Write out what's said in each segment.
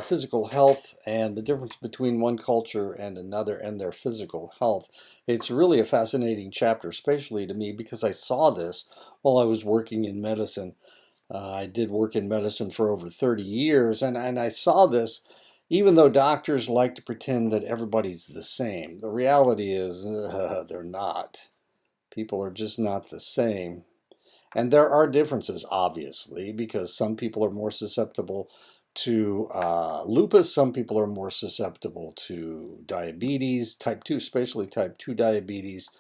physical health and the difference between one culture and another and their physical health. It's really a fascinating chapter, especially to me because I saw this while I was working in medicine. I did work in medicine for over 30 years, and I saw this. Even though doctors like to pretend that everybody's the same, the reality is they're not. People are just not the same. And there are differences, obviously, because some people are more susceptible to lupus, some people are more susceptible to diabetes, type 2, especially type 2 diabetes,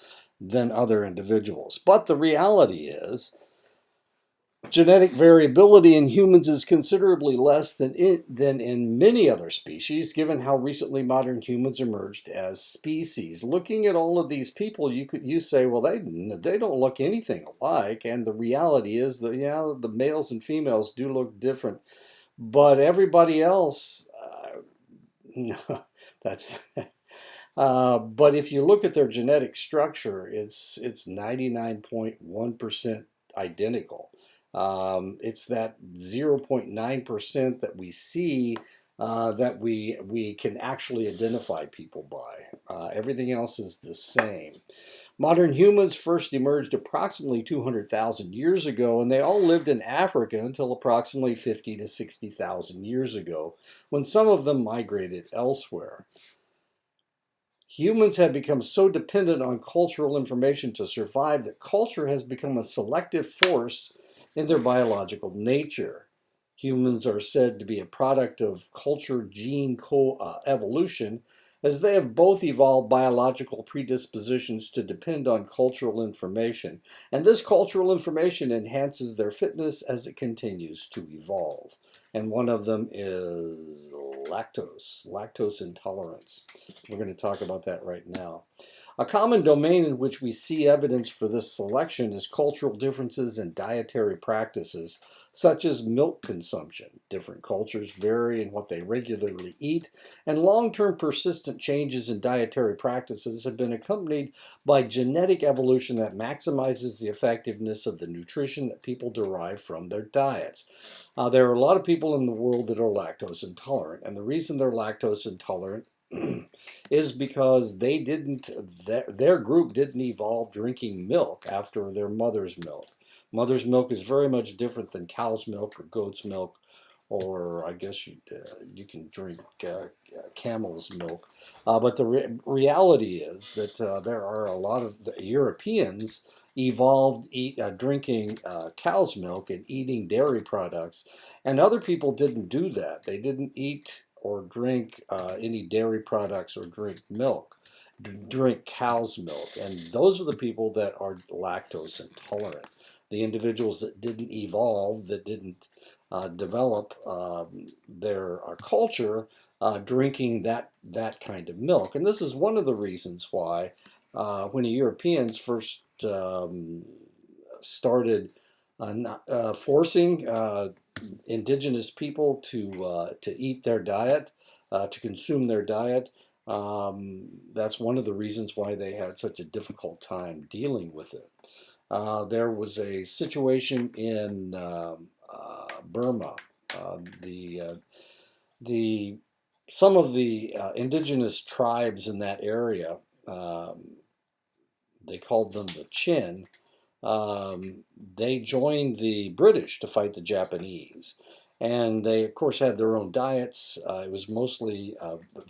than other individuals. But the reality is, genetic variability in humans is considerably less than in many other species, given how recently modern humans emerged as species. Looking at all of these people, you say, well, they don't look anything alike, and the reality is that yeah, the males and females do look different, but everybody else, no, that's. But if you look at their genetic structure, it's 99.1% identical. It's that 0.9% that we see that we can actually identify people by. Everything else is the same. Modern humans first emerged approximately 200,000 years ago, and they all lived in Africa until approximately 50 to 60,000 years ago, when some of them migrated elsewhere. Humans have become so dependent on cultural information to survive that culture has become a selective force in their biological nature. Humans are said to be a product of culture gene co-evolution, as they have both evolved biological predispositions to depend on cultural information, and this cultural information enhances their fitness as it continues to evolve. And one of them is lactose intolerance. We're going to talk about that right now. A common domain in which we see evidence for this selection is cultural differences in dietary practices, such as milk consumption. Different cultures vary in what they regularly eat, and long-term persistent changes in dietary practices have been accompanied by genetic evolution that maximizes the effectiveness of the nutrition that people derive from their diets. There are a lot of people in the world that are lactose intolerant, and the reason they're lactose intolerant is because their group didn't evolve drinking milk after their mother's milk. Mother's milk is very much different than cow's milk or goat's milk, or I guess you can drink camel's milk. But the reality is that there are a lot of the Europeans evolved drinking cow's milk and eating dairy products, and other people didn't do that. They didn't eat or drink any dairy products or drink milk, drink cow's milk. And those are the people that are lactose intolerant. The individuals that didn't evolve, that didn't develop their culture drinking that kind of milk. And this is one of the reasons why when the Europeans first started forcing indigenous people to eat their diet, to consume their diet. That's one of the reasons why they had such a difficult time dealing with it. There was a situation in Burma. The the Some of the indigenous tribes in that area, um, they called them the Chin. They joined the British to fight the Japanese. And they, of course, had their own diets. It was mostly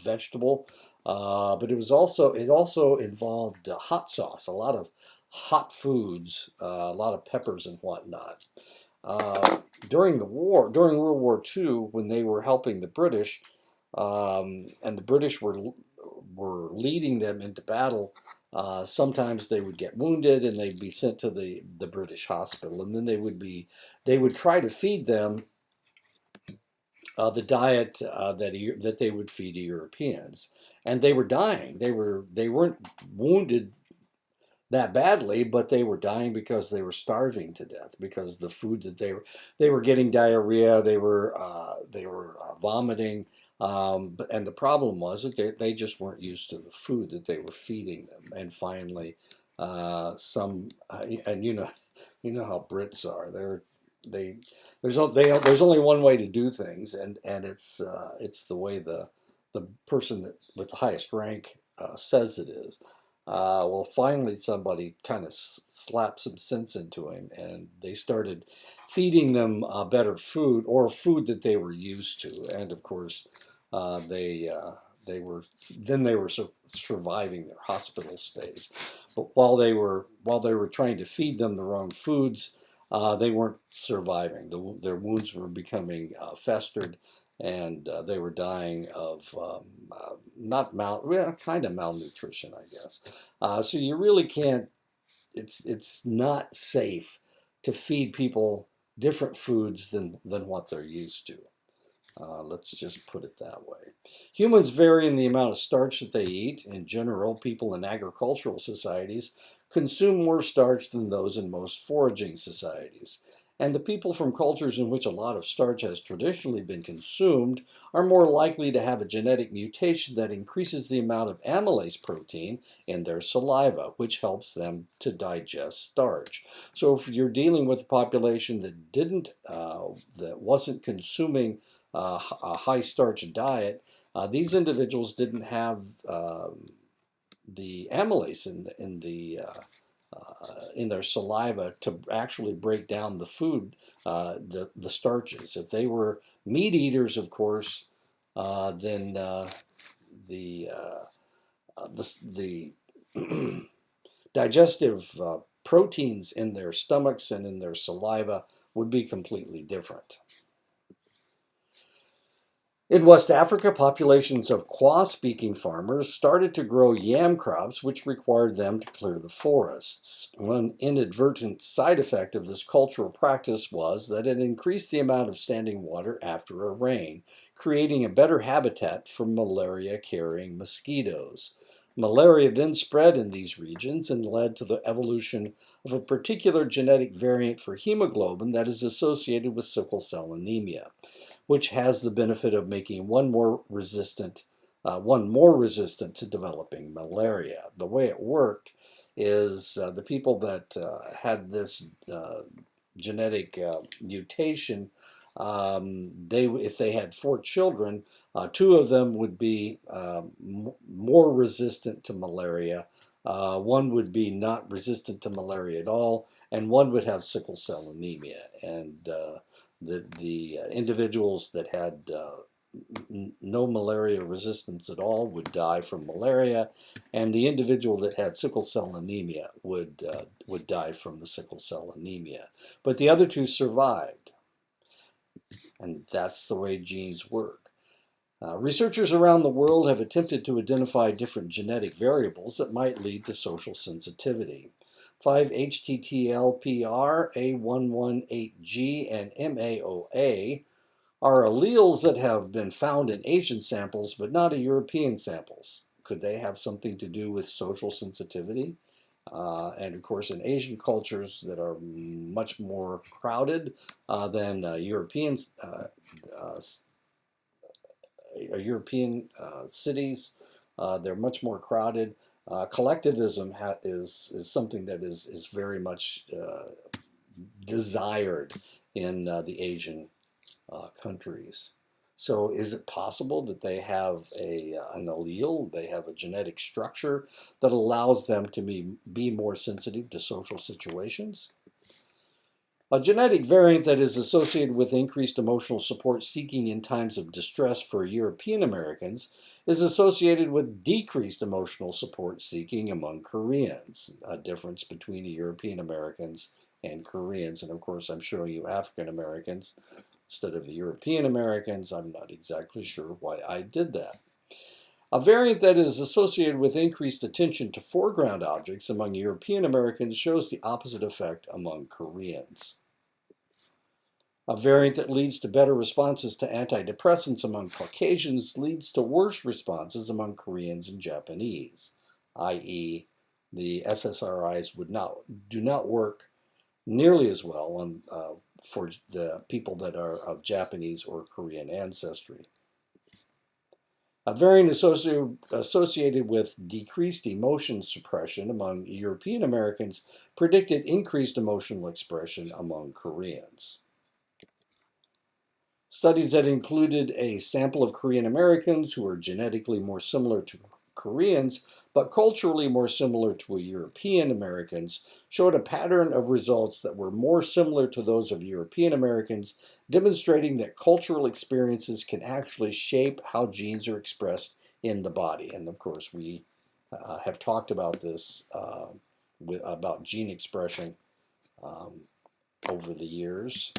vegetable, but it also involved hot sauce, a lot of hot foods, a lot of peppers and whatnot. During World War II, when they were helping the British, and the British were leading them into battle, sometimes they would get wounded and they'd be sent to the British hospital, and then they would try to feed them the diet that they would feed to Europeans, and they were dying. They weren't wounded that badly, but they were dying because they were starving to death because the food that they were getting diarrhea, they were vomiting, and the problem was that they just weren't used to the food that they were feeding them. And finally, some and you know how Brits are. they there's only one way to do things, and it's the way the person that with the highest rank says it is. Well, finally, somebody kind of slapped some sense into him, and they started feeding them better food or food that they were used to, and of course, uh, they. Uh, they were surviving their hospital stays, but while they were trying to feed them the wrong foods, they weren't surviving. Their wounds were becoming festered, and they were dying of not well, kind of malnutrition, I guess. So you really can't. It's not safe to feed people different foods than what they're used to. Let's just put it that way. Humans vary in the amount of starch that they eat. In general, people in agricultural societies consume more starch than those in most foraging societies. And the people from cultures in which a lot of starch has traditionally been consumed are more likely to have a genetic mutation that increases the amount of amylase protein in their saliva, which helps them to digest starch. So if you're dealing with a population that wasn't consuming a high starch diet, these individuals didn't have the amylase in their saliva to actually break down the food, the starches. If they were meat eaters, of course, then the the digestive proteins in their stomachs and in their saliva would be completely different. In West Africa, populations of Kwa-speaking farmers started to grow yam crops, which required them to clear the forests. One inadvertent side effect of this cultural practice was that it increased the amount of standing water after a rain, creating a better habitat for malaria-carrying mosquitoes. Malaria then spread in these regions and led to the evolution of a particular genetic variant for hemoglobin that is associated with sickle cell anemia, which has the benefit of making one more resistant to developing malaria. The way it worked is the people that had this genetic mutation, if they had four children, two of them would be more resistant to malaria. One would be not resistant to malaria at all, and one would have sickle cell anemia. And the individuals that had no malaria resistance at all would die from malaria, and the individual that had sickle cell anemia would die from the sickle cell anemia. But the other two survived, and that's the way genes work. Researchers around the world have attempted to identify different genetic variables that might lead to social sensitivity. 5-HTTLPR, A118G, and MAOA are alleles that have been found in Asian samples but not in European samples. Could they have something to do with social sensitivity? And of course, in Asian cultures that are much more crowded than European cities, they're much more crowded. Collectivism is something that is very much desired in the Asian countries. So is it possible that they have an allele, they have a genetic structure that allows them to be more sensitive to social situations? A genetic variant that is associated with increased emotional support seeking in times of distress for European Americans is associated with decreased emotional support seeking among Koreans, a difference between European Americans and Koreans. And of course, I'm showing you African Americans instead of the European Americans. I'm not exactly sure why I did that. A variant that is associated with increased attention to foreground objects among European Americans shows the opposite effect among Koreans. A variant that leads to better responses to antidepressants among Caucasians leads to worse responses among Koreans and Japanese, i.e., the SSRIs do not work nearly as well for the people that are of Japanese or Korean ancestry. A variant associated with decreased emotion suppression among European Americans predicted increased emotional expression among Koreans. Studies that included a sample of Korean Americans who are genetically more similar to Koreans, but culturally more similar to European Americans, showed a pattern of results that were more similar to those of European Americans, demonstrating that cultural experiences can actually shape how genes are expressed in the body. And of course, we have talked about this, about gene expression um, over the years.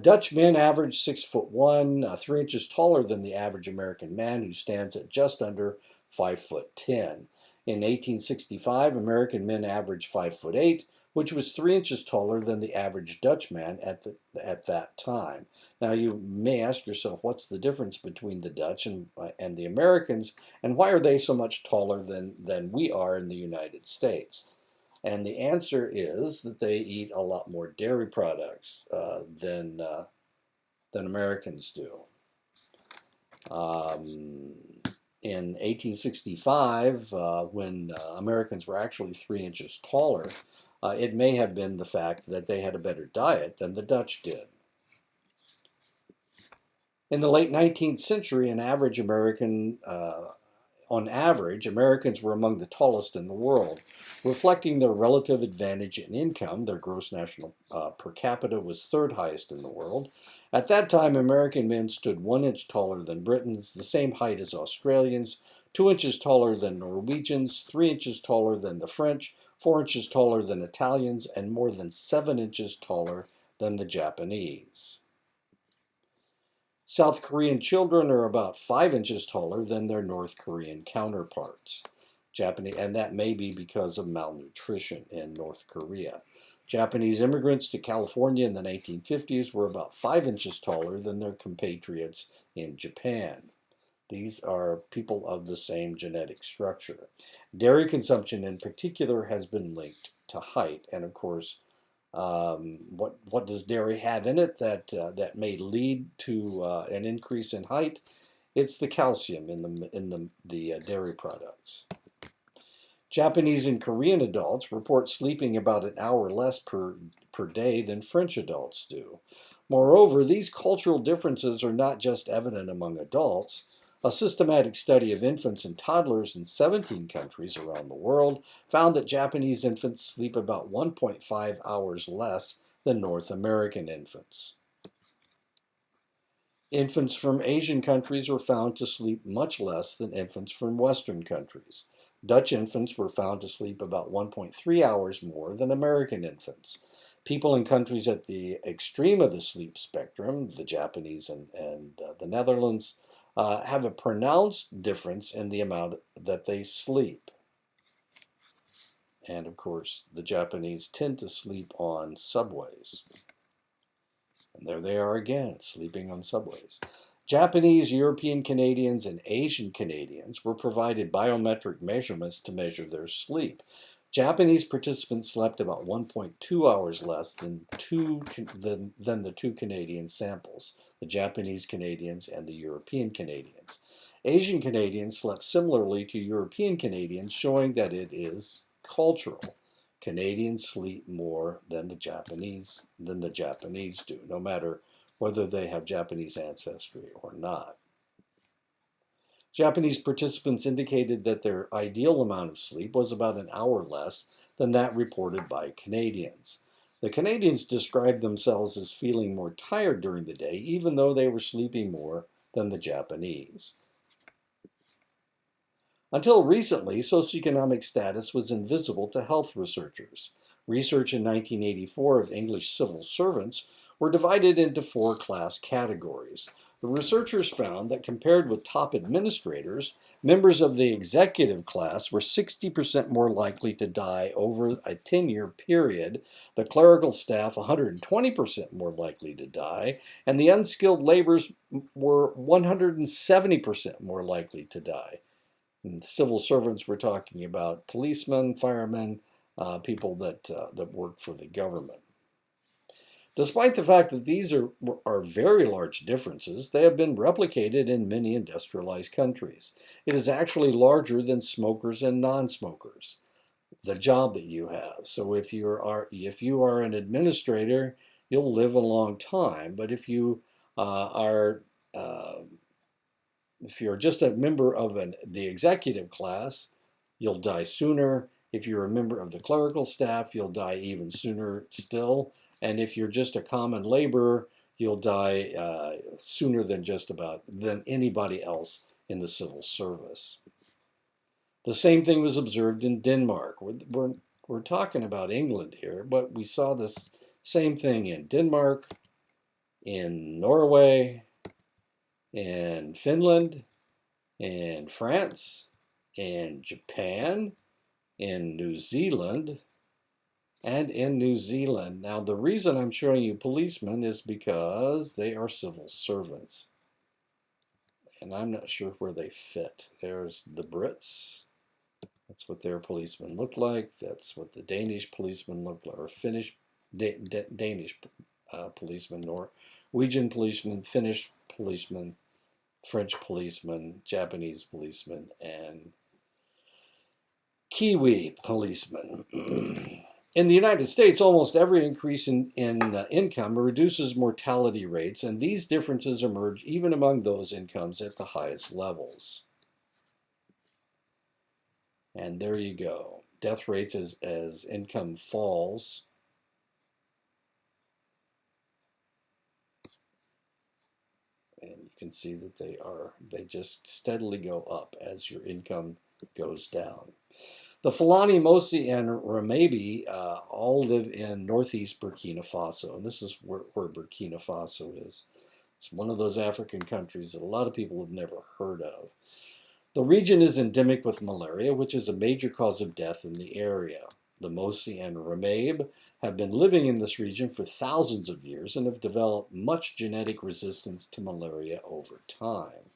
Dutch men average 6'1", 3 inches taller than the average American man, who stands at just under 5'10". In 1865, American men averaged 5'8", which was 3 inches taller than the average Dutch man at that time. Now you may ask yourself, what's the difference between the Dutch and the Americans, and why are they so much taller than we are in the United States? And the answer is that they eat a lot more dairy products than Americans do. In 1865, when Americans were actually 3 inches taller, it may have been the fact that they had a better diet than the Dutch did. In the late 19th century, on average, Americans were among the tallest in the world, reflecting their relative advantage in income. Their gross national per capita was third highest in the world. At that time, American men stood 1 inch taller than Britons, the same height as Australians, 2 inches taller than Norwegians, 3 inches taller than the French, 4 inches taller than Italians, and more than 7 inches taller than the Japanese. South Korean children are about 5 inches taller than their North Korean counterparts. And that may be because of malnutrition in North Korea. Japanese immigrants to California in the 1950s were about 5 inches taller than their compatriots in Japan. These are people of the same genetic structure. Dairy consumption in particular has been linked to height, and of course, what does dairy have in it that may lead to an increase in height? It's the calcium in the dairy products. Japanese and Korean adults report sleeping about an hour less per day than French adults do. Moreover, these cultural differences are not just evident among adults. A systematic study of infants and toddlers in 17 countries around the world found that Japanese infants sleep about 1.5 hours less than North American infants. Infants from Asian countries were found to sleep much less than infants from Western countries. Dutch infants were found to sleep about 1.3 hours more than American infants. People in countries at the extreme of the sleep spectrum, the Japanese and the Netherlands, have a pronounced difference in the amount that they sleep. And of course, the Japanese tend to sleep on subways. And there they are again, sleeping on subways. Japanese, European Canadians, and Asian Canadians were provided biometric measurements to measure their sleep. Japanese participants slept about 1.2 hours less than the two Canadian samples, the Japanese Canadians and the European Canadians. Asian Canadians slept similarly to European Canadians, showing that it is cultural. Canadians sleep more than the Japanese do, no matter whether they have Japanese ancestry or not. Japanese participants indicated that their ideal amount of sleep was about an hour less than that reported by Canadians. The Canadians described themselves as feeling more tired during the day, even though they were sleeping more than the Japanese. Until recently, socioeconomic status was invisible to health researchers. Research in 1984 of English civil servants were divided into 4 class categories. The researchers found that compared with top administrators, members of the executive class were 60% more likely to die over a 10-year period, the clerical staff 120% more likely to die, and the unskilled laborers were 170% more likely to die. And civil servants, we're talking about policemen, firemen, people that work for the government. Despite the fact that these are very large differences, they have been replicated in many industrialized countries. It is actually larger than smokers and non-smokers, the job that you have. So if you are an administrator, you'll live a long time. But if you are if you're just a member of the executive class, you'll die sooner. If you're a member of the clerical staff, you'll die even sooner still. And if you're just a common laborer, you'll die sooner than anybody else in the civil service. The same thing was observed in Denmark. We're talking about England here, but we saw this same thing in Denmark, in Norway, in Finland, in France, in Japan, in New Zealand, and in New Zealand. Now, the reason I'm showing you policemen is because they are civil servants. And I'm not sure where they fit. There's the Brits. That's what their policemen look like. That's what the Danish policemen look like, or Danish policemen, Norwegian policemen, Finnish policemen, French policemen, Japanese policemen, and Kiwi policemen. In the United States, almost every increase in income reduces mortality rates, and these differences emerge even among those incomes at the highest levels. And there you go. Death rates as income falls. And you can see that they just steadily go up as your income goes down. The Fulani, Mosi, and Ramabi all live in northeast Burkina Faso, and this is where Burkina Faso is. It's one of those African countries that a lot of people have never heard of. The region is endemic with malaria, which is a major cause of death in the area. The Mosi and Ramabe have been living in this region for thousands of years and have developed much genetic resistance to malaria over time.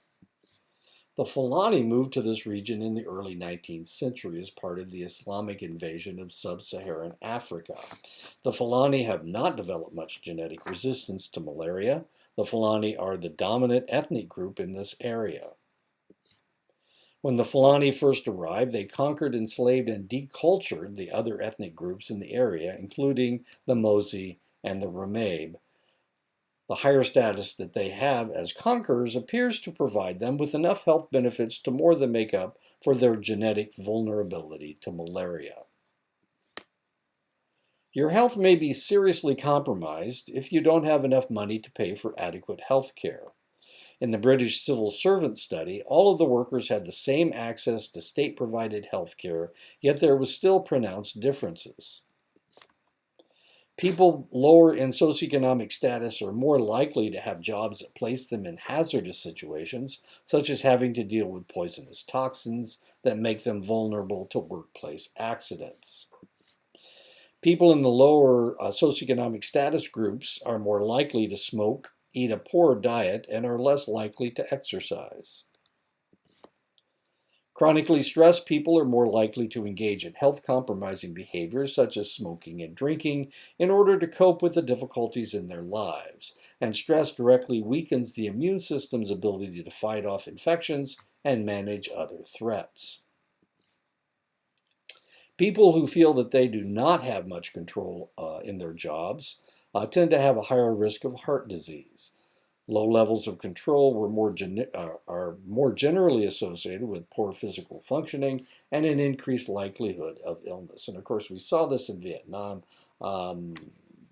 The Fulani moved to this region in the early 19th century as part of the Islamic invasion of sub-Saharan Africa. The Fulani have not developed much genetic resistance to malaria. The Fulani are the dominant ethnic group in this area. When the Fulani first arrived, they conquered, enslaved, and decultured the other ethnic groups in the area, including the Mosi and the Ramabe. The higher status that they have as conquerors appears to provide them with enough health benefits to more than make up for their genetic vulnerability to malaria. Your health may be seriously compromised if you don't have enough money to pay for adequate health care. In the British civil servant study, all of the workers had the same access to state-provided health care, yet there was still pronounced differences. People lower in socioeconomic status are more likely to have jobs that place them in hazardous situations, such as having to deal with poisonous toxins that make them vulnerable to workplace accidents. People in the lower socioeconomic status groups are more likely to smoke, eat a poor diet, and are less likely to exercise. Chronically stressed people are more likely to engage in health-compromising behaviors such as smoking and drinking in order to cope with the difficulties in their lives, and stress directly weakens the immune system's ability to fight off infections and manage other threats. People who feel that they do not have much control in their jobs tend to have a higher risk of heart disease. Low levels of control are more generally associated with poor physical functioning and an increased likelihood of illness. And of course, we saw this in Vietnam.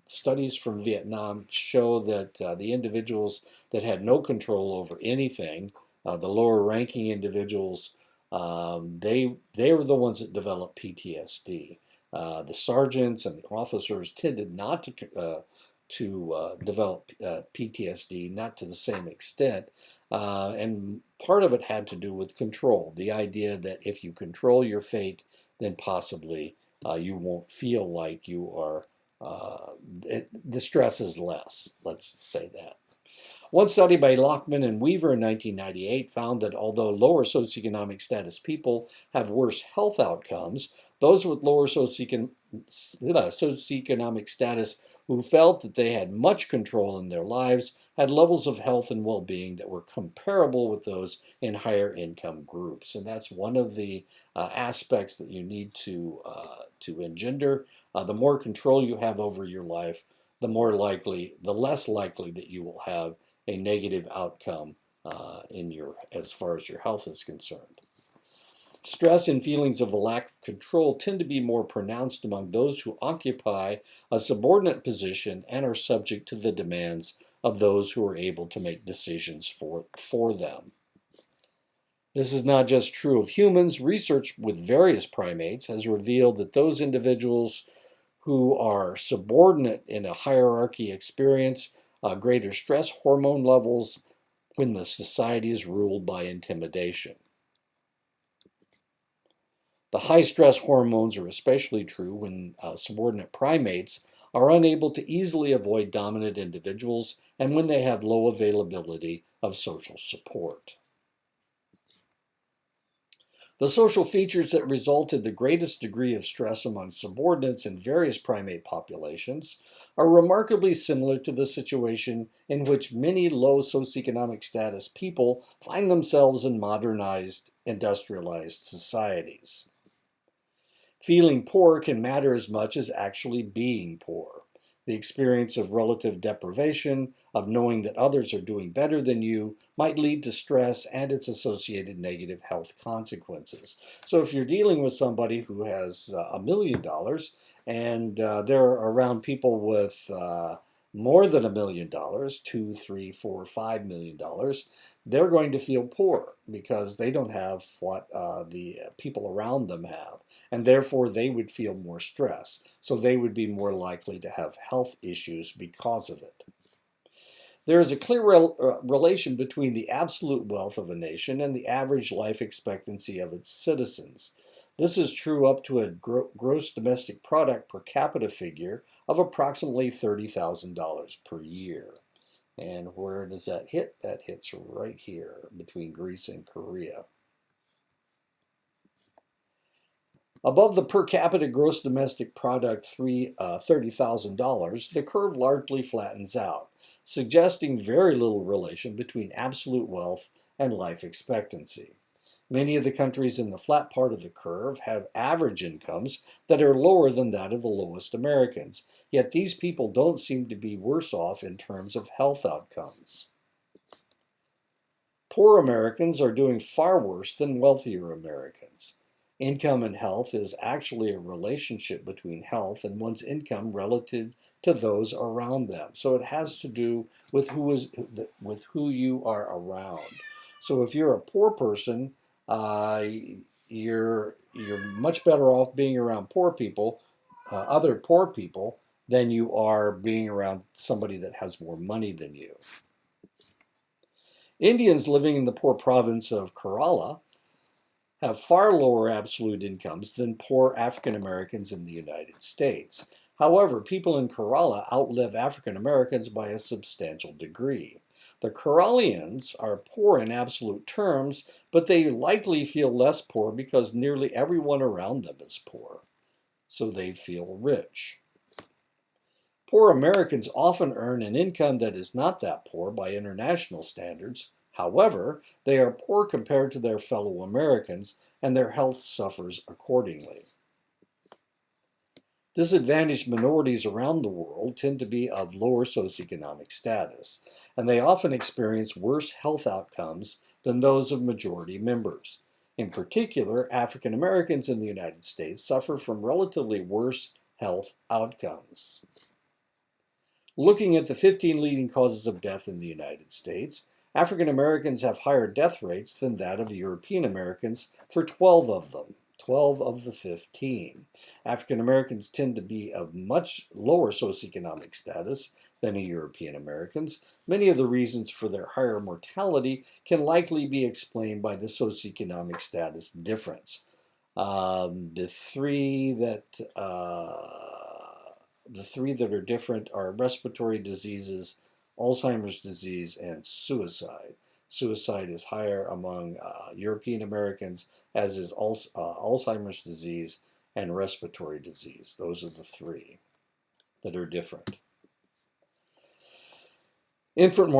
Studies from Vietnam show that the individuals that had no control over anything, the lower ranking individuals, they were the ones that developed PTSD. The sergeants and the officers tended not to develop PTSD, not to the same extent. And part of it had to do with control. The idea that if you control your fate, then possibly you won't feel like you are, the stress is less, let's say that. One study by Lockman and Weaver in 1998 found that although lower socioeconomic status people have worse health outcomes, those with lower socioeconomic status who felt that they had much control in their lives had levels of health and well-being that were comparable with those in higher income groups. And that's one of the aspects that you need to engender. The more control you have over your life, the less likely that you will have a negative outcome as far as your health is concerned. Stress and feelings of a lack of control tend to be more pronounced among those who occupy a subordinate position and are subject to the demands of those who are able to make decisions for them. This is not just true of humans. Research with various primates has revealed that those individuals who are subordinate in a hierarchy experience greater stress hormone levels when the society is ruled by intimidation. The high stress hormones are especially true when subordinate primates are unable to easily avoid dominant individuals and when they have low availability of social support. The social features that result in the greatest degree of stress among subordinates in various primate populations are remarkably similar to the situation in which many low socioeconomic status people find themselves in modernized, industrialized societies. Feeling poor can matter as much as actually being poor. The experience of relative deprivation, of knowing that others are doing better than you, might lead to stress and its associated negative health consequences. So if you're dealing with somebody who has $1 million and they're around people with more than $1 million, $2, $3, $4, $5 million, they're going to feel poor because they don't have what the people around them have, and therefore they would feel more stress. So they would be more likely to have health issues because of it. There is a clear relation between the absolute wealth of a nation and the average life expectancy of its citizens. This is true up to a gross domestic product per capita figure of approximately $30,000 per year. And where does that hit? That hits right here between Greece and Korea. Above the per capita gross domestic product $30,000, the curve largely flattens out, suggesting very little relation between absolute wealth and life expectancy. Many of the countries in the flat part of the curve have average incomes that are lower than that of the lowest Americans, yet these people don't seem to be worse off in terms of health outcomes. Poor Americans are doing far worse than wealthier Americans. Income and health is actually a relationship between health and one's income relative to those around them. So it has to do with who you are around. So if you're a poor person, you're much better off being around poor people, other poor people, than you are being around somebody that has more money than you. Indians living in the poor province of Kerala have far lower absolute incomes than poor African Americans in the United States. However, people in Kerala outlive African Americans by a substantial degree. The Keralians are poor in absolute terms, but they likely feel less poor because nearly everyone around them is poor, so they feel rich. Poor Americans often earn an income that is not that poor by international standards. However, they are poor compared to their fellow Americans, and their health suffers accordingly. Disadvantaged minorities around the world tend to be of lower socioeconomic status, and they often experience worse health outcomes than those of majority members. In particular, African Americans in the United States suffer from relatively worse health outcomes. Looking at the 15 leading causes of death in the United States, African Americans have higher death rates than that of European Americans for 12 of them. 12 of the 15. African Americans tend to be of much lower socioeconomic status than European Americans. Many of the reasons for their higher mortality can likely be explained by the socioeconomic status difference. The three that are different are respiratory diseases, Alzheimer's disease, and suicide. Suicide is higher among European Americans, as is Alzheimer's disease and respiratory disease. Those are the three that are different. Infant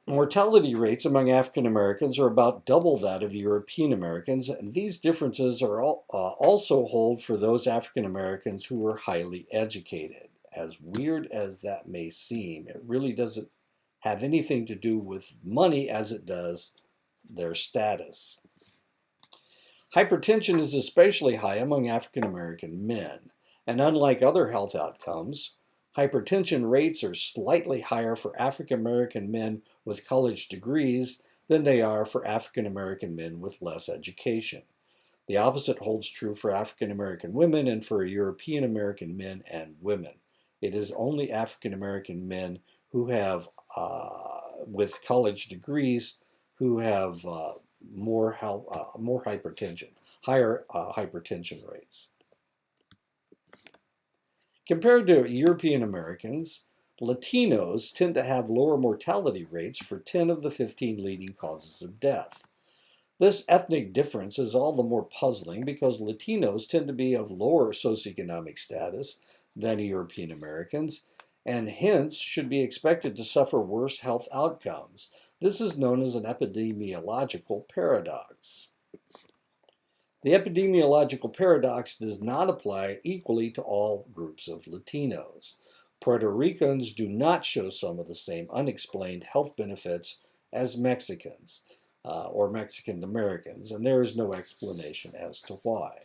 mortality rates among African Americans are about double that of European Americans, and these differences are also hold for those African Americans who are highly educated. As weird as that may seem, it really doesn't have anything to do with money as it does their status. Hypertension is especially high among African American men, and unlike other health outcomes, hypertension rates are slightly higher for African American men with college degrees than they are for African American men with less education. The opposite holds true for African American women and for European American men and women. It is only African American men who have, with college degrees, who have more hypertension, higher hypertension rates. Compared to European Americans, Latinos tend to have lower mortality rates for 10 of the 15 leading causes of death. This ethnic difference is all the more puzzling because Latinos tend to be of lower socioeconomic status than European Americans, and hence should be expected to suffer worse health outcomes. This is known as an epidemiological paradox. The epidemiological paradox does not apply equally to all groups of Latinos. Puerto Ricans do not show some of the same unexplained health benefits as Mexicans or Mexican Americans, and there is no explanation as to why.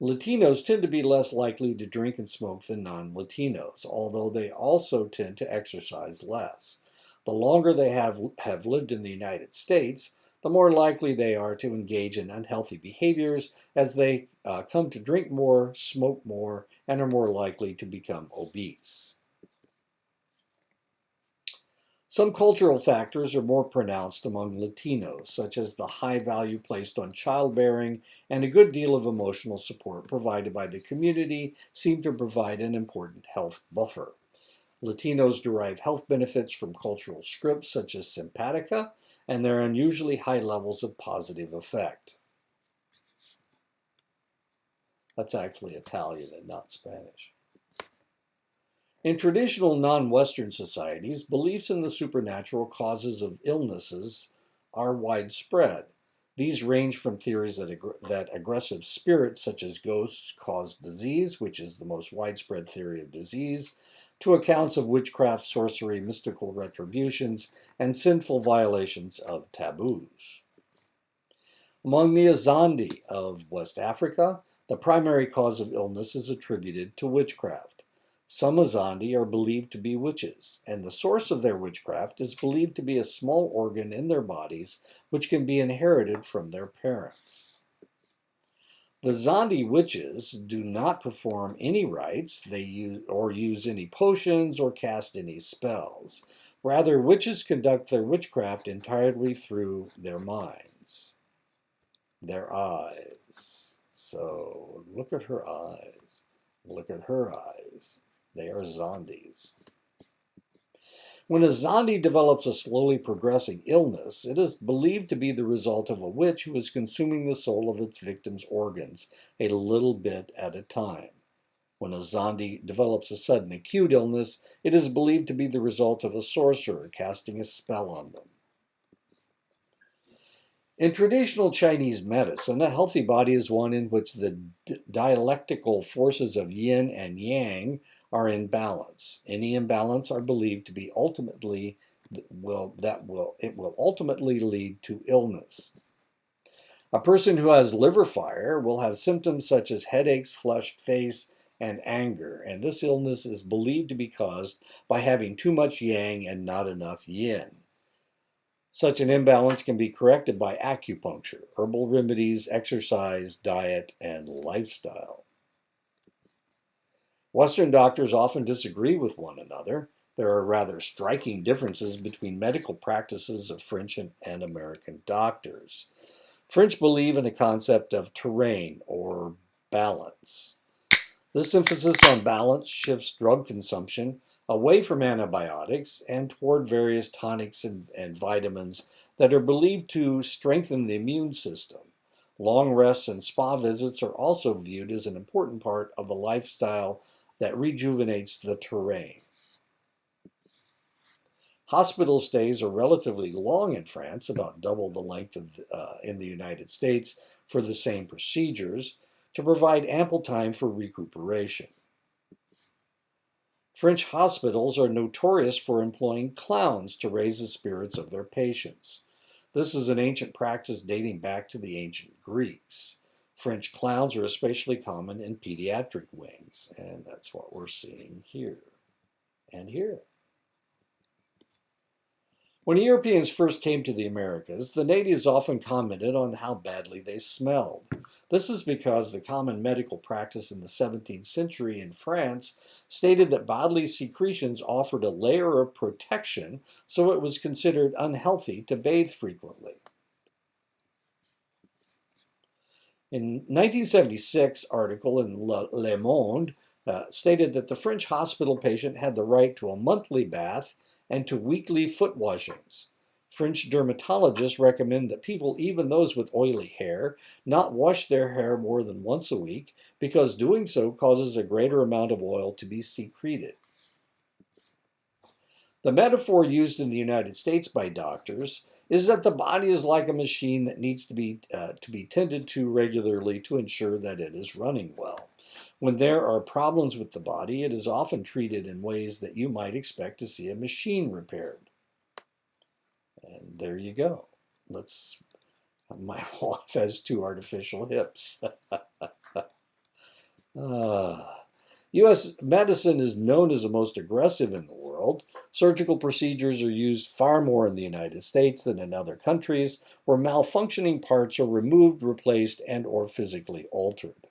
Latinos tend to be less likely to drink and smoke than non-Latinos, although they also tend to exercise less. The longer they have lived in the United States, the more likely they are to engage in unhealthy behaviors as they come to drink more, smoke more, and are more likely to become obese. Some cultural factors are more pronounced among Latinos, such as the high value placed on childbearing and a good deal of emotional support provided by the community seem to provide an important health buffer. Latinos derive health benefits from cultural scripts such as Simpatica and their unusually high levels of positive effect. That's actually Italian and not Spanish. In traditional non-Western societies, beliefs in the supernatural causes of illnesses are widespread. These range from theories that aggressive spirits such as ghosts cause disease, which is the most widespread theory of disease, to accounts of witchcraft, sorcery, mystical retributions, and sinful violations of taboos. Among the Azande of West Africa, the primary cause of illness is attributed to witchcraft. Some Azande are believed to be witches, and the source of their witchcraft is believed to be a small organ in their bodies which can be inherited from their parents. The Zande witches do not perform any rites or use any potions or cast any spells. Rather, witches conduct their witchcraft entirely through their minds, their eyes. So look at her eyes. Look at her eyes. They are Zandes. When a Zande develops a slowly progressing illness, it is believed to be the result of a witch who is consuming the soul of its victim's organs a little bit at a time. When a Zande develops a sudden acute illness, it is believed to be the result of a sorcerer casting a spell on them. In traditional Chinese medicine, a healthy body is one in which the dialectical forces of yin and yang are in balance. Any imbalance are believed to be ultimately will ultimately lead to illness. A person who has liver fire will have symptoms such as headaches, flushed face, and anger, and this illness is believed to be caused by having too much yang and not enough yin. Such an imbalance can be corrected by acupuncture, herbal remedies, exercise, diet, and lifestyle. Western doctors often disagree with one another. There are rather striking differences between medical practices of French and American doctors. French believe in a concept of terrain or balance. This emphasis on balance shifts drug consumption away from antibiotics and toward various tonics and vitamins that are believed to strengthen the immune system. Long rests and spa visits are also viewed as an important part of the lifestyle that rejuvenates the terrain. Hospital stays are relatively long in France, about double the length in the United States, for the same procedures, to provide ample time for recuperation. French hospitals are notorious for employing clowns to raise the spirits of their patients. This is an ancient practice dating back to the ancient Greeks. French clowns are especially common in pediatric wings, and that's what we're seeing here and here. When Europeans first came to the Americas, the natives often commented on how badly they smelled. This is because the common medical practice in the 17th century in France stated that bodily secretions offered a layer of protection, so it was considered unhealthy to bathe frequently. In 1976 article in Le Monde stated that the French hospital patient had the right to a monthly bath and to weekly foot washings. French dermatologists recommend that people, even those with oily hair, not wash their hair more than once a week because doing so causes a greater amount of oil to be secreted. The metaphor used in the United States by doctors is that the body is like a machine that needs to be tended to regularly to ensure that it is running well. When there are problems with the body, it is often treated in ways that you might expect to see a machine repaired. And there you go. My wife has 2 artificial hips. U.S. medicine is known as the most aggressive in the world. Surgical procedures are used far more in the United States than in other countries, where malfunctioning parts are removed, replaced, and or physically altered.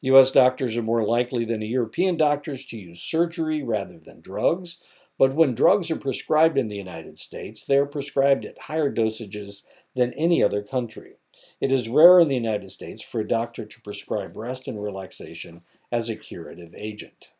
U.S. doctors are more likely than European doctors to use surgery rather than drugs, but when drugs are prescribed in the United States, they are prescribed at higher dosages than any other country. It is rare in the United States for a doctor to prescribe rest and relaxation as a curative agent.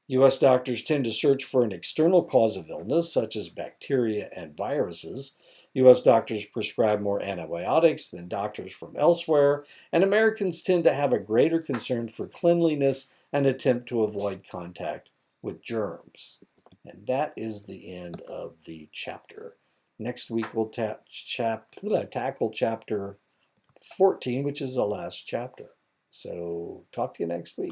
U.S. doctors tend to search for an external cause of illness, such as bacteria and viruses. U.S. doctors prescribe more antibiotics than doctors from elsewhere, and Americans tend to have a greater concern for cleanliness and attempt to avoid contact with germs. And that is the end of the chapter. Next week we'll tackle chapter 14, which is the last chapter. So talk to you next week.